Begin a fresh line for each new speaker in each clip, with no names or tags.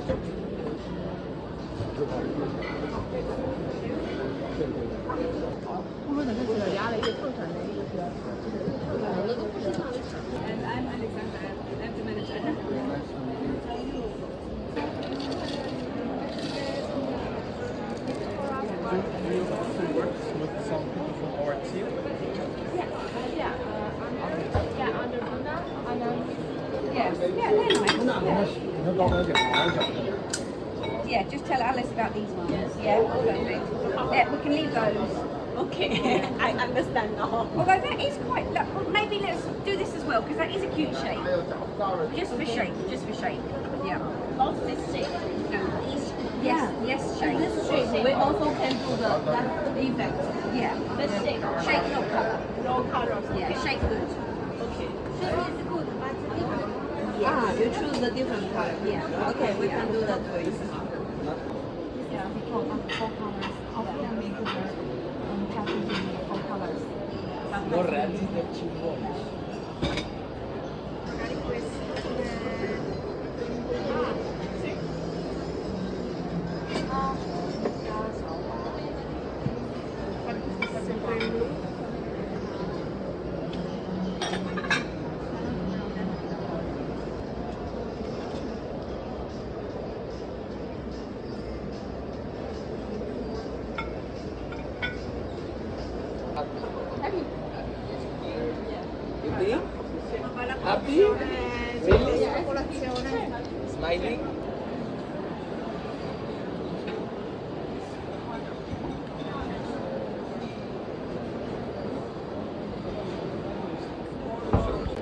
后面的是这俩的一个凑成的一个，那都不是那的。
And I'm Alexandra. I'm the manager.
Do you also work with some people from our team?
Under Luna, and then
They're nice. Yeah, just tell Alice about these ones. Yeah, perfect. Yeah, we can leave those.
okay, I understand now.
Although that is quite, look, well, maybe let's do this as well, because that is a cute shape. Just for shape, yeah.
Not this shape.
No, these, yes, shape.
This shape, we also can do that effect.
Yeah.
This shape.
Shape, not colour.
No colors.
Yeah, shape good.
Okay.
Shape is good, but different.
Ah, you choose the different color.
Yeah.
Okay, we can do that for you. Yeah, because of four colors, often make the packaging four colors.
Vorrei del cibo. Happy? Really? Smiling?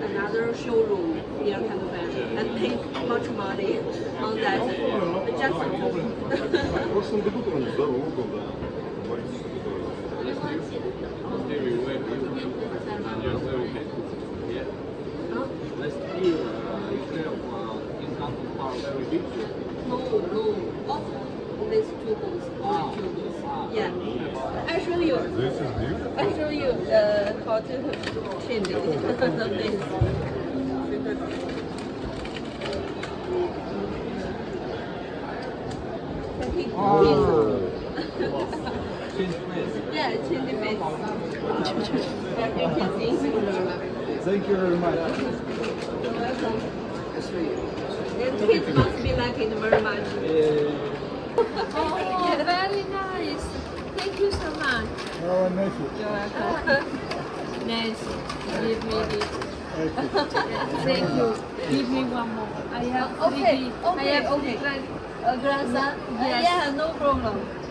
Another showroom here can be and pay much money on that. Just
прошлом году он здоровый был, да.
no, of these two books, only two books. Yeah. I show you.
This is beautiful.
I show you how to change it. Yeah, change the face. Yeah, you can see.
Thank you very much.
You're welcome. The kids must be liking it very much.
Oh, very nice. Thank you so much.
Oh, nice.
You're welcome.
Nice. Give me this. Thank you. Give me one more. I have
Okay,
three. I have
okay.
grandson. Yes.
Yeah, no problem.